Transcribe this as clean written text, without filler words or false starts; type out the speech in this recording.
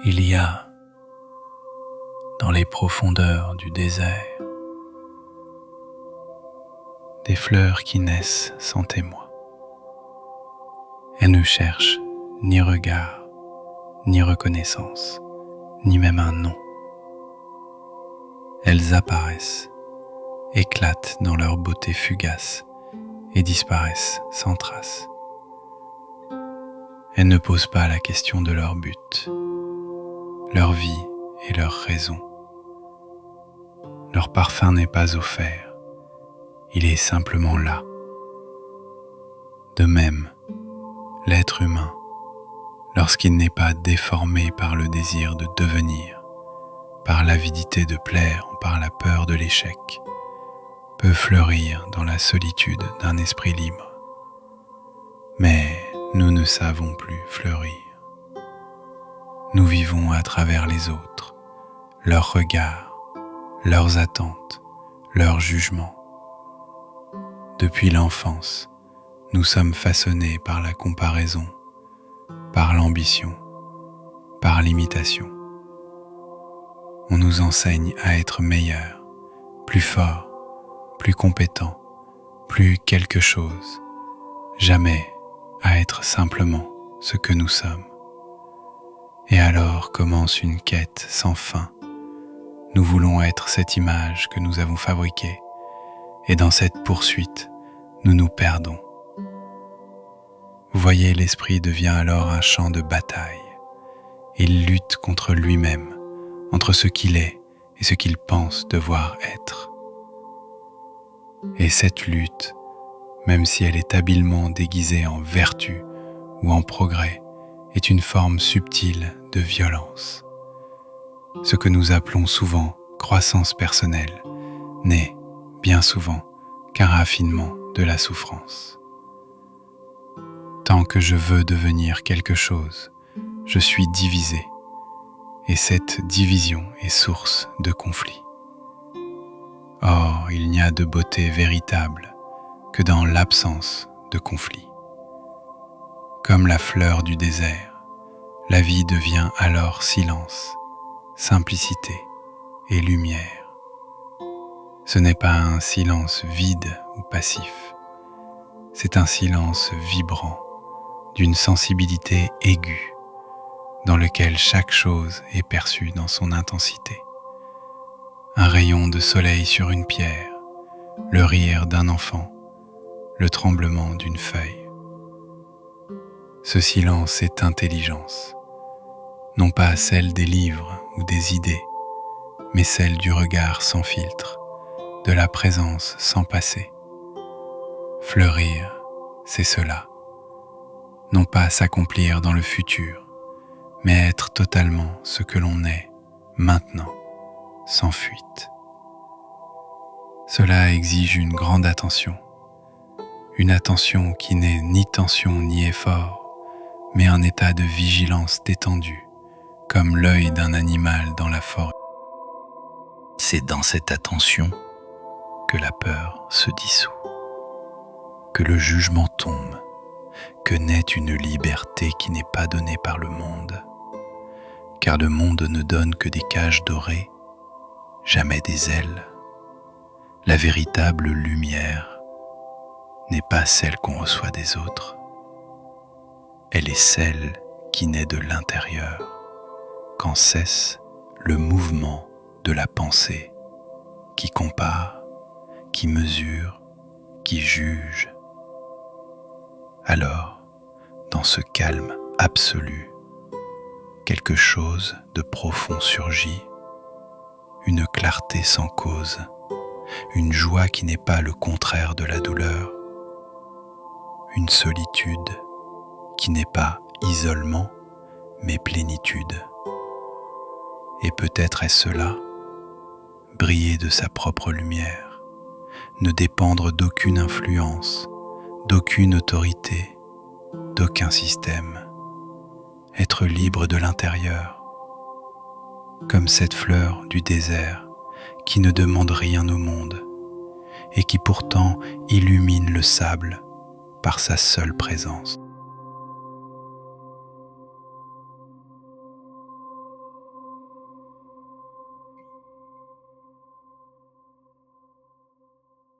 Il y a, dans les profondeurs du désert, des fleurs qui naissent sans témoin. Elles ne cherchent ni regard, ni reconnaissance, ni même un nom. Elles apparaissent, éclatent dans leur beauté fugace et disparaissent sans trace. Elles ne posent pas la question de leur but, leur vie et leur raison. Leur parfum n'est pas offert, il est simplement là. De même, l'être humain, lorsqu'il n'est pas déformé par le désir de devenir, par l'avidité de plaire ou par la peur de l'échec, peut fleurir dans la solitude d'un esprit libre. Mais nous ne savons plus fleurir. Nous vivons à travers les autres, leurs regards, leurs attentes, leurs jugements. Depuis l'enfance, nous sommes façonnés par la comparaison, par l'ambition, par l'imitation. On nous enseigne à être meilleurs, plus forts, plus compétents, plus quelque chose, jamais à être simplement ce que nous sommes. Et alors commence une quête sans fin. Nous voulons être cette image que nous avons fabriquée, et dans cette poursuite, nous nous perdons. Vous voyez, l'esprit devient alors un champ de bataille. Il lutte contre lui-même, entre ce qu'il est et ce qu'il pense devoir être. Et cette lutte, même si elle est habilement déguisée en vertu ou en progrès, est une forme subtile de violence. Ce que nous appelons souvent croissance personnelle n'est, bien souvent, qu'un raffinement de la souffrance. Tant que je veux devenir quelque chose, je suis divisé, et cette division est source de conflit. Or, il n'y a de beauté véritable que dans l'absence de conflit. Comme la fleur du désert, la vie devient alors silence, simplicité et lumière. Ce n'est pas un silence vide ou passif, c'est un silence vibrant, d'une sensibilité aiguë, dans lequel chaque chose est perçue dans son intensité. Un rayon de soleil sur une pierre, le rire d'un enfant, le tremblement d'une feuille. Ce silence est intelligence, non pas celle des livres ou des idées, mais celle du regard sans filtre, de la présence sans passé. Fleurir, c'est cela. Non pas s'accomplir dans le futur, mais être totalement ce que l'on est maintenant, sans fuite. Cela exige une grande attention, une attention qui n'est ni tension ni effort, mais un état de vigilance détendu, comme l'œil d'un animal dans la forêt. C'est dans cette attention que la peur se dissout, que le jugement tombe, que naît une liberté qui n'est pas donnée par le monde, car le monde ne donne que des cages dorées, jamais des ailes. La véritable lumière n'est pas celle qu'on reçoit des autres, elle est celle qui naît de l'intérieur, quand cesse le mouvement de la pensée qui compare, qui mesure, qui juge. Alors, dans ce calme absolu, quelque chose de profond surgit, une clarté sans cause, une joie qui n'est pas le contraire de la douleur, une solitude qui n'est pas isolement, mais plénitude. Et peut-être est-ce cela, briller de sa propre lumière, ne dépendre d'aucune influence, d'aucune autorité, d'aucun système, être libre de l'intérieur, comme cette fleur du désert qui ne demande rien au monde et qui pourtant illumine le sable par sa seule présence.